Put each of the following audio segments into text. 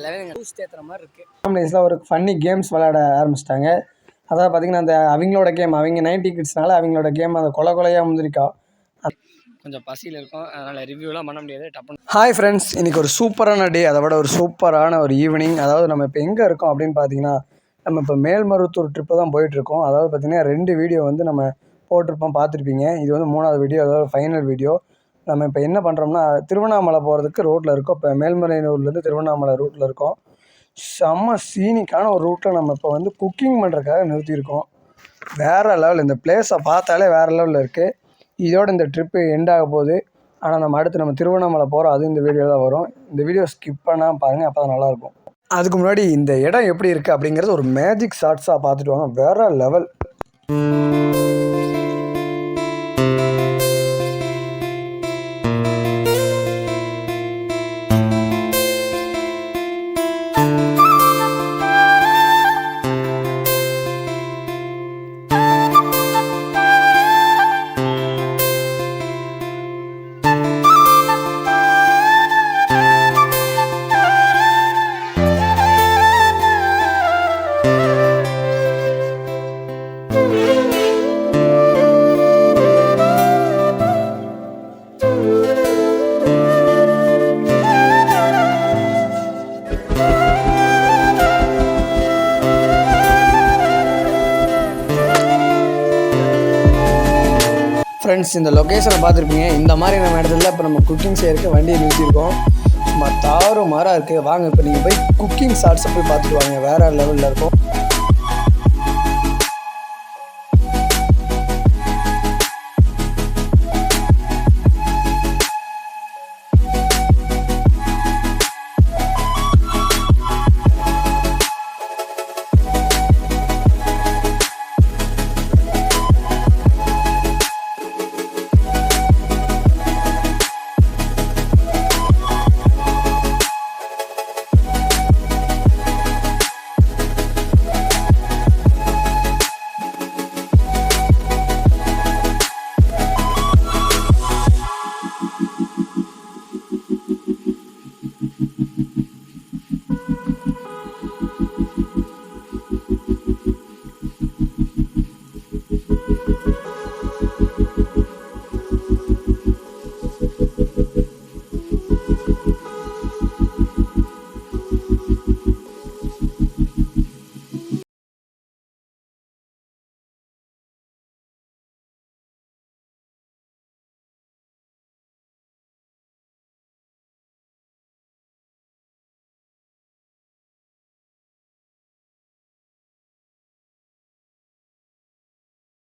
லெவலுங்க பூஸ்ட் ஏற்றுற மாதிரி இருக்குது. ஃபேமிலிஸில் ஒரு ஃபன்னி கேம்ஸ் விளையாட ஆரம்பிச்சிட்டாங்க. அதாவது பார்த்திங்கன்னா அந்த அவங்களோட கேம், அவங்க 90 கிட்ஸ்னால அவங்களோட கேம் அந்த கொலையாக முந்திரிக்கா. கொஞ்சம் பசியில் இருக்கும், அதனால் ரிவ்யூலாம் பண்ண முடியாது. டப்புன்னு ஹாய் ஃப்ரெண்ட்ஸ், இன்றைக்கி ஒரு சூப்பரான டே, அதை விட ஒரு சூப்பரான ஒரு ஈவினிங். அதாவது நம்ம இப்போ எங்கே இருக்கோம் அப்படின்னு பார்த்தீங்கன்னா, நம்ம இப்போ மேல்மருவத்தூர் ட்ரிப்பு தான் போயிட்டுருக்கோம். அதாவது பார்த்திங்கன்னா 2 வீடியோ வந்து நம்ம போட்டிருப்போம், பார்த்துருப்பீங்க. இது வந்து 3வது வீடியோ, அதாவது ஃபைனல் வீடியோ. நம்ம இப்போ என்ன பண்ணுறோம்னா திருவண்ணாமலை போகிறதுக்கு ரோட்டில் இருக்கோம். இப்போ மேல்மலையனூர்லேருந்து திருவண்ணாமலை ரூட்டில் இருக்கோம். செம்ம சீனிக்கான ஒரு ரூட்டில் நம்ம இப்போ வந்து குக்கிங் பண்ணுறதுக்காக நிறுத்தியிருக்கோம். வேறு லெவல், இந்த பிளேஸை பார்த்தாலே வேறு லெவலில் இருக்குது. இதோட இந்த ட்ரிப்பு எண்ட் ஆக போகுது. ஆனால் நம்ம அடுத்து நம்ம திருவண்ணாமலை போகிறோம், அது இந்த வீடியோவில் தான் வரும். இந்த வீடியோ ஸ்கிப் பண்ணாமல் பாருங்கள், அப்போ தான் நல்லாயிருக்கும். அதுக்கு முன்னாடி இந்த இடம் எப்படி இருக்குது அப்படிங்கிறது ஒரு மேஜிக் ஷாட்ஸாக பார்த்துட்டு வாங்க. வேறு லெவல். ஃப்ரெண்ட்ஸ், இந்த லொக்கேஷனை பார்த்துருப்பீங்க. இந்த மாதிரி நம்ம இடத்துல இப்போ நம்ம குக்கிங் செய்யறதுக்கு வண்டியை நிறுத்தியிருக்கோம். சும்மா தாறுமாறாக இருக்குது. வாங்க இப்போ நீங்கள் போய் குக்கிங் ஷாட்ஸை போய் பார்த்துட்டு வாங்க, வேறு லெவலில் இருக்கும்.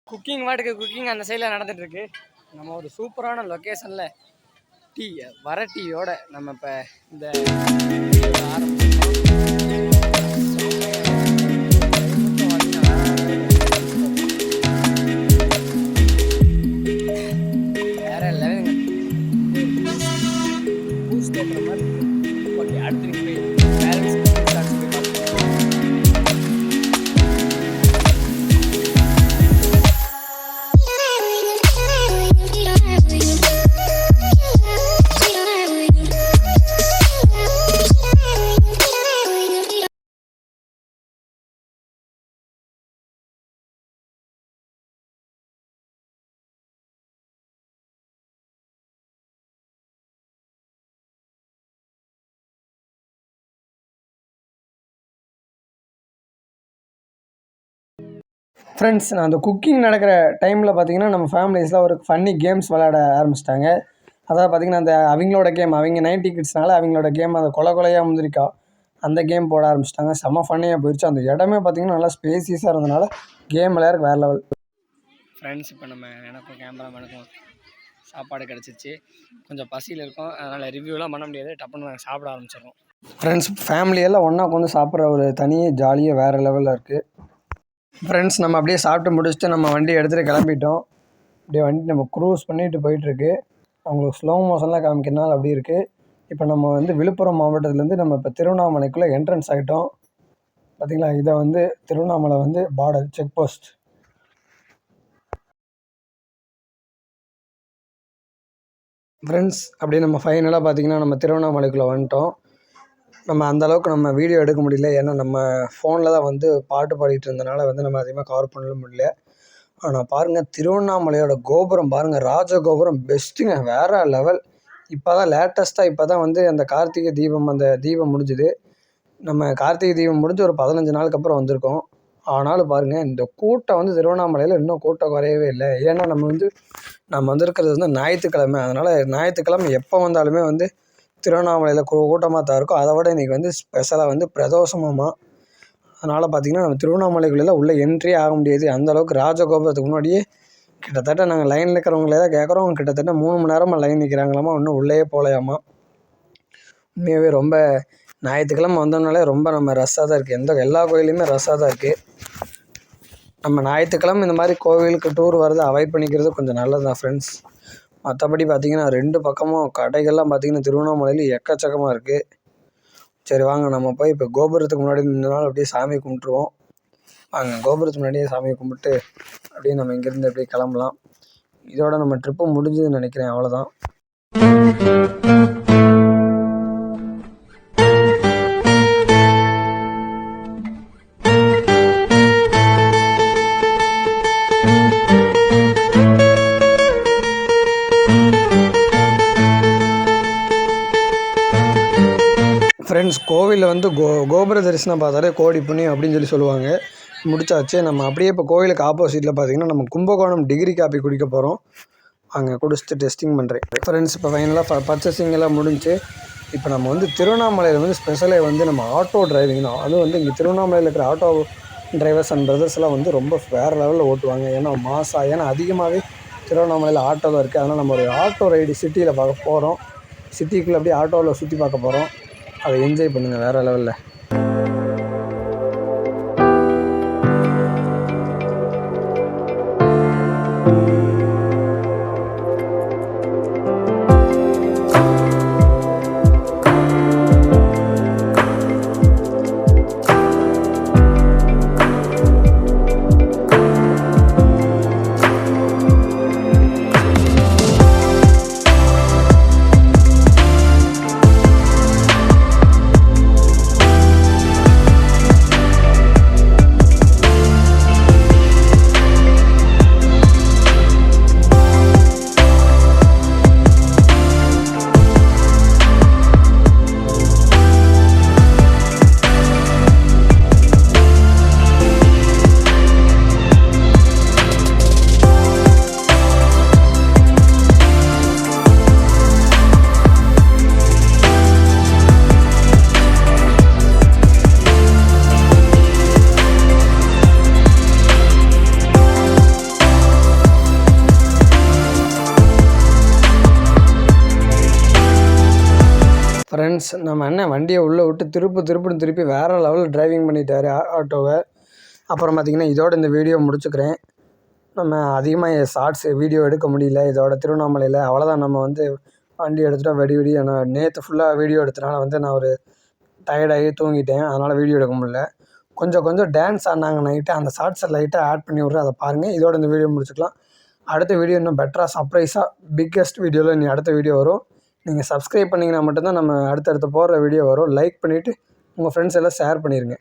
குக்கிங் குக்கிங் அந்த சைடில் நடந்துகிட்ருக்கு. நம்ம ஒரு சூப்பரான லொக்கேஷனில் வர டீயோட நம்ம இப்போ இந்த வேற லெவலுங்க பூஸ்ட் ஏற்றுற மாதிரி. ஓகே, அடுத்து போய் பேரண்ட்ஸ் ஃப்ரெண்ட்ஸ், நான் அந்த குக்கிங் நடக்கிற டைமில் பார்த்திங்கன்னா நம்ம ஃபேமிலிஸில் ஒரு ஃபன்னி கேம்ஸ் விளையாட ஆரம்பிச்சிட்டாங்க. அதாவது பார்த்திங்கன்னா அந்த அவங்களோட கேம், அவங்க 90 கிட்ஸ்னால அவங்களோட கேம் அந்த கொலையாக முந்திரிக்கா, அந்த கேம் போட ஆரம்பிச்சிட்டாங்க. செம்ம ஃபன்னியாக போயிடுச்சு. அந்த இடமே பார்த்திங்கன்னா நல்லா ஸ்பேசியஸாக இருந்ததுனால கேம் விளையாடுறதுக்கு வேறு லெவல். ஃப்ரெண்ட்ஸ், இப்போ எனக்கும் கேமராமேனுக்கும் சாப்பாடு கிடச்சிச்சு. கொஞ்சம் பசியில் இருக்கும், அதனால் ரிவ்யூலாம் பண்ண முடியாது. டப்புன்னு நாங்கள் சாப்பிட ஆரம்பிச்சிடுறோம். ஃப்ரெண்ட்ஸ், ஃபேமிலியெல்லாம் ஒன்றா உட்காந்து சாப்பிட்ற ஒரு தனியே ஜாலியாக வேறு லெவலில் இருக்குது. ஃப்ரெண்ட்ஸ், நம்ம அப்படியே சாப்பிட்டு முடிச்சுட்டு நம்ம வண்டி எடுத்துகிட்டு கிளம்பிட்டோம். அப்படியே வண்டி நம்ம க்ரூஸ் பண்ணிட்டு போயிட்டுருக்கு. அவங்களுக்கு ஸ்லோ மோஷன்லாம் காமிக்கிறனால அப்படி இருக்குது. இப்போ நம்ம வந்து விழுப்புரம் மாவட்டத்துலேருந்து நம்ம இப்போ திருவண்ணாமலைக்குள்ளே என்ட்ரன்ஸ் ஆகிட்டோம். பார்த்திங்களா, இதை வந்து திருவண்ணாமலை வந்து பார்டர் செக் போஸ்ட். ஃப்ரெண்ட்ஸ், அப்படியே நம்ம ஃபைனலாக பார்த்திங்கன்னா நம்ம திருவண்ணாமலைக்குள்ளே வந்துட்டோம். நம்ம அந்தளவுக்கு நம்ம வீடியோ எடுக்க முடியல. ஏன்னா நம்ம ஃபோனில் தான் வந்து பாட்டு பாடிட்டு இருந்தனால வந்து நம்ம அதிகமாக கவர் பண்ண முடியல. ஆனால் பாருங்கள், திருவண்ணாமலையோட கோபுரம் பாருங்கள், ராஜகோபுரம் பெஸ்ட்டுங்க, வேறு லெவல். இப்போ தான் லேட்டஸ்ட்டாக இப்போ தான் வந்து அந்த கார்த்திகை தீபம் அந்த தீபம் முடிஞ்சுது. நம்ம கார்த்திகை தீபம் முடிஞ்சு ஒரு 15 நாளுக்கு அப்புறம் வந்திருக்கோம். ஆனாலும் பாருங்கள், இந்த கூட்டம் வந்து திருவண்ணாமலையில் இன்னும் கூட்டம் குறையவே இல்லை. ஏன்னா நம்ம வந்திருக்கிறது வந்து ஞாயிற்றுக்கிழமை. அதனால் ஞாயிற்றுக்கிழமை எப்போ வந்தாலுமே வந்து திருவண்ணாமலையில் கூட்டமாக தான் இருக்கும். அதை விட இன்றைக்கி வந்து ஸ்பெஷலாக வந்து பிரதோஷமாமா. அதனால் பார்த்திங்கன்னா நம்ம திருவண்ணாமலைக்குள்ளே உள்ளே என்ட்ரியே ஆக முடியாது. அந்தளவுக்கு ராஜகோபுரத்துக்கு முன்னாடியே கிட்டத்தட்ட நாங்கள் லைனில் இருக்கிறவங்களே தான் கேட்குறோம். கிட்டத்தட்ட 3 மணி நேரமாக லைன் நிற்கிறாங்களாமா, இன்னும் உள்ளேயே போகலையாமா. உண்மையாகவே ரொம்ப ஞாயிற்றுக்கிழமை வந்தோம்னாலே ரொம்ப நம்ம ரஷ்ஷாக தான் இருக்குது. எல்லா கோயிலையுமே ரஷ்ஷாக தான் இருக்குது. நம்ம ஞாயிற்றுக்கிழமை இந்த மாதிரி கோவிலுக்கு டூர் வரதை அவாய்ட் பண்ணிக்கிறது கொஞ்சம் நல்லது தான் ஃப்ரெண்ட்ஸ். மற்றபடி பார்த்திங்கன்னா 2 பக்கமும் கடைகள்லாம் பார்த்திங்கன்னா திருவண்ணாமலையில் எக்கச்சக்கமாக இருக்குது. சரி வாங்க, நம்ம போய் இப்போ கோபுரத்துக்கு முன்னாடி நின்றனால அப்படியே சாமி கும்பிட்ருவோம். வாங்க, கோபுரத்துக்கு முன்னாடியே சாமியை கும்பிட்டு அப்படியே நம்ம இங்கேருந்து அப்படியே கிளம்பலாம். இதோட நம்ம ட்ரிப்பு முடிஞ்சதுன்னு நினைக்கிறேன். அவ்வளோதான். ஃப்ரெண்ட்ஸ், கோவிலில் வந்து கோபுர தரிசனம் பார்த்தாலே கோடி புண்ணியம் அப்படின்னு சொல்லுவாங்க. முடிச்சாச்சு. நம்ம அப்படியே இப்போ கோவிலுக்கு ஆப்போசிட்டில் பார்த்திங்கன்னா நம்ம கும்பகோணம் டிகிரி காப்பி குடிக்க போகிறோம். அங்கே குடிச்சிட்டு டெஸ்டிங் பண்ணுறேன். ஃப்ரெண்ட்ஸ், இப்போ ஃபைனலாக பர்ச்சேசிங் எல்லாம் முடிஞ்சு இப்போ நம்ம வந்து திருவண்ணாமலையில் வந்து ஸ்பெஷலே வந்து நம்ம ஆட்டோ டிரைவிங் தான். அதுவும் வந்து இங்கே திருவண்ணாமலையில் இருக்கிற ஆட்டோ டிரைவர்ஸ் அண்ட் பிரதர்ஸ் எல்லாம் வந்து ரொம்ப வேறு லெவலில் ஓட்டுவாங்க. ஏன்னா அதிகமாகவே திருவண்ணாமலையில் ஆட்டோ தான் இருக்குது. அதனால் நம்ம ஒரு ஆட்டோ ரைடு சிட்டியில் பார்க்க போகிறோம். சிட்டிக்குள்ளே அப்படியே ஆட்டோவில் சுற்றி பார்க்க போகிறோம். அதை என்ஜாய் பண்ணுங்கள் வேறு லெவலில். ஃப்ரெண்ட்ஸ், நம்ம அண்ணன் வண்டியை உள்ளே விட்டு திருப்பி வேறு லெவலில் டிரைவிங் பண்ணிட்டார் ஆட்டோவை. அப்புறம் பார்த்திங்கன்னா இதோட இந்த வீடியோ முடிச்சுக்கிறேன். நம்ம அதிகமாக ஷார்ட்ஸ் வீடியோ எடுக்க முடியல இதோட திருவண்ணாமலையில். அவ்வளோதான், நம்ம வந்து வண்டி எடுத்துகிட்டோம் வெடி. நான் நேற்று ஃபுல்லாக வீடியோ எடுத்தனால வந்து நான் ஒரு டயர்டாகி தூங்கிட்டேன். அதனால் வீடியோ எடுக்க முடியல. கொஞ்சம் டான்ஸ் ஆடினாங்க நைட்டு. அந்த ஷார்ட்ஸை லைட்டாக ஆட் பண்ணி விட்றேன், அதை பாருங்கள். இதோட இந்த வீடியோ முடிச்சுக்கலாம். அடுத்த வீடியோ இன்னும் பெட்டராக சர்ப்ரைஸாக பிக்கெஸ்ட் வீடியோவில் இனி அடுத்த வீடியோ வரும். நீங்கள் சப்ஸ்கிரைப் பண்ணிங்கன்னா மட்டும்தான் நம்ம அடுத்தடுத்து போடுற வீடியோ வரும். லைக் பண்ணிவிட்டு உங்கள் ஃப்ரெண்ட்ஸ் எல்லாம் ஷேர் பண்ணிடுங்க.